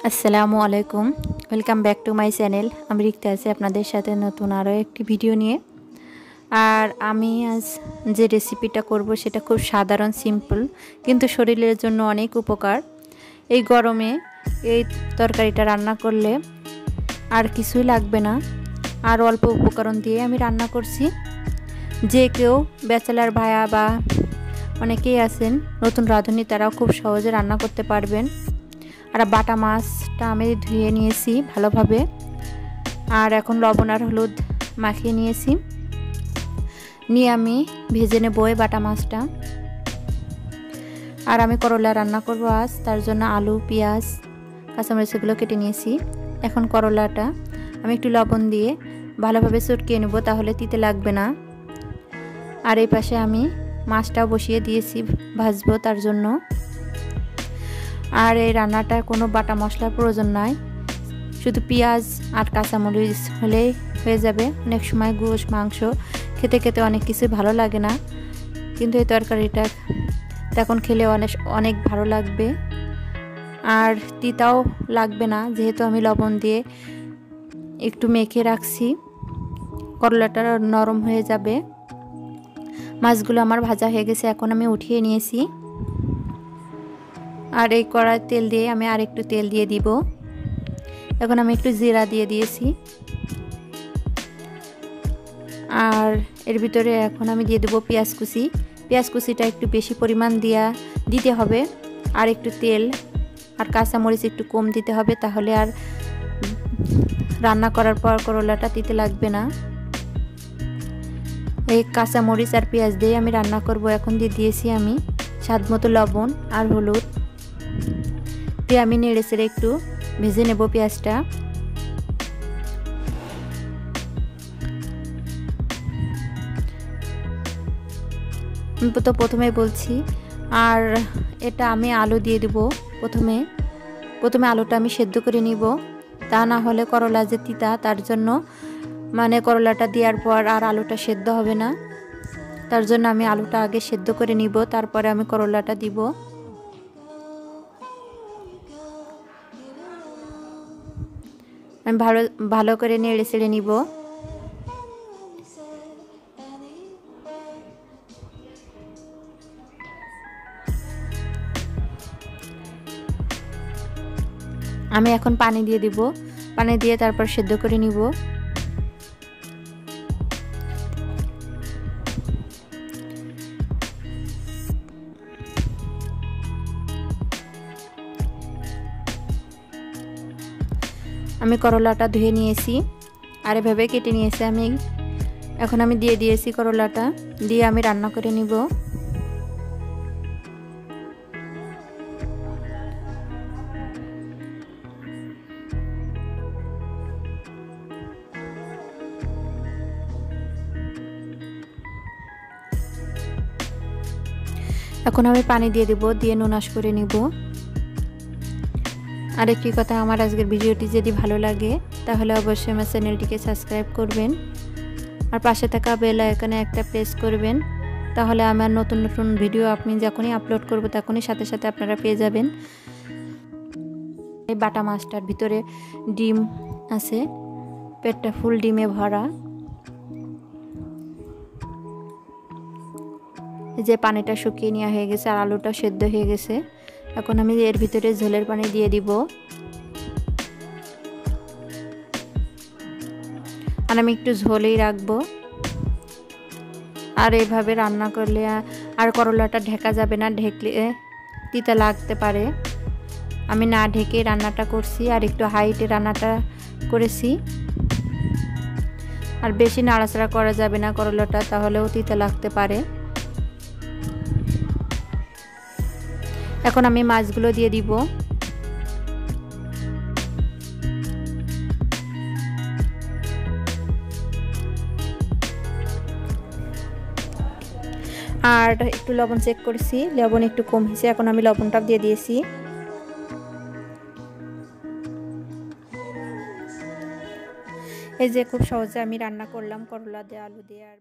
আসসালামু আলাইকুম, welcome back to my channel. আমি রিক্তা আছি আপনাদের সাথে নতুন আরও একটি ভিডিও নিয়ে। আর আমি আজ যে রেসিপিটা করব সেটা খুব সাধারণ, সিম্পল, কিন্তু শরীরের জন্য অনেক উপকার। এই গরমে এই তরকারিটা রান্না করলে আর কিছুই লাগবে না, আর অল্প উপকরণ দিয়ে আমি রান্না করছি। যে কেউ ব্যাচেলার ভাইয়া বা অনেকেই আছেন নতুন রাঁধুনি, তারাও খুব সহজে রান্না করতে পারবেন। আর বাটা মাছটা আমি ধুয়ে নিয়েছি ভালোভাবে, আর এখন লবণ আর হলুদ মাখিয়ে নিয়েছি। নিয়ে আমি ভেজে নেব এই বাটা মাছটা। আর আমি করলা রান্না করব আজ, তার জন্য আলু, পেঁয়াজ, কাঁচামরিচ এগুলো কেটে নিয়েছি। এখন করলাটা আমি একটু লবণ দিয়ে ভালোভাবে চটকিয়ে নেব, তাহলে তিতে লাগবে না। আর এই পাশে আমি মাছটাও বসিয়ে দিয়েছি ভাজবো তার জন্য। আর এই রান্নাটা কোনো বাটা মশলার প্রয়োজন নাই, শুধু পেঁয়াজ আর কাঁচামরিচ হলেই হয়ে যাবে। অনেক সময় গোশ মাংস খেতে খেতে অনেক কিছু ভালো লাগে না, কিন্তু এই তরকারিটা তখন খেলে অনেক ভালো লাগবে। আর তিতাও লাগবে না, যেহেতু আমি লবণ দিয়ে একটু মেখে রাখছি। করলাটা নরম হয়ে যাবে। মাছগুলো আমার ভাজা হয়ে গেছে, এখন আমি উঠিয়ে নিয়েছি। আর এই কড়াই তেল দিয়ে আমি আর একটু তেল দিয়ে দিব। এখন আমি একটু জিরা দিয়ে দিয়েছি। আর এর ভিতরে এখন আমি দিয়ে দেবো পেঁয়াজ কুচি। পেঁয়াজ কুচিটা একটু বেশি পরিমাণ দিতে হবে। আর একটু তেল আর কাঁচামরিচ একটু কম দিতে হবে, তাহলে আর রান্না করার পর করলাটা তিতে লাগবে না। এই কাঁচামরিচ আর পেঁয়াজ দিয়ে আমি রান্না করব। এখন দিয়ে দিয়েছি আমি স্বাদ মতো লবণ আর হলুদ দিয়ে আমি নেড়ে চেড়ে একটু ভেজে নেব পেঁয়াজটা। তো প্রথমে বলছি, আর এটা আমি আলু দিয়ে দেব। প্রথমে আলুটা আমি সেদ্ধ করে নিব, তা না হলে করলা যে তিতা, তার জন্য করলাটা দেওয়ার পর আর আলুটা সেদ্ধ হবে না। তার জন্য আমি আলুটা আগে সেদ্ধ করে নিব, তারপরে আমি করলাটা দিব। আমি ভালো করে নেড়ে চেড়ে নিব। আমি এখন পানি দিয়ে দিব, পানি দিয়ে তারপর সেদ্ধ করে নিব। আমি করলাটা ধুয়ে নিয়েছি আর এভাবে কেটে নিয়েছি আমি। এখন আমি দিয়ে দিয়েছি করলাটা, দিয়ে আমি রান্না করে নিব। এখন আমি পানি দিয়ে দেব, দিয়ে নুনাশ করে নিব। আর একটি কথা, আমার আজকের ভিডিওটি যদি ভালো লাগে তাহলে অবশ্যই আমার চ্যানেলটিকে সাবস্ক্রাইব করবেন, আর পাশে থাকা বেল আইকনে একটা প্রেস করবেন, তাহলে আমার নতুন নতুন ভিডিও আপনি যখনই আপলোড করব তখনই সাথে সাথে আপনারা পেয়ে যাবেন। এই বাটা মাছটার ভিতরে ডিম আছে, পেটটা ফুল ডিমে ভরা। যে পানিটা শুকিয়ে নেওয়া হয়ে গেছে আর আলুটা সেদ্ধ হয়ে গেছে। এখন আমি এর ভিতরে ঝোলের পানি দিয়ে দিব। আর আমি একটু ঝোলেই রাখবো। আর এইভাবে রান্না করলে আর করলাটা ঢেকা যাবে না, ঢেকলে তিতা লাগতে পারে। আমি না ঢেকে রান্নাটা করছি, আর একটু হাইটে রান্নাটা করেছি। আর বেশি নাড়াচাড়া করা যাবে না করলাটা, তাহলেও তিতা লাগতে পারে। এখন আমি মাছগুলো দিয়ে দিব। আর একটু লবণ চেক করেছি, লবণ একটু কম হয়েছে, এখন আমি লবণটা দিয়ে দিয়েছি। এই যে খুব সহজে আমি রান্না করলাম করলা দিয়ে, আলু দিয়ে আর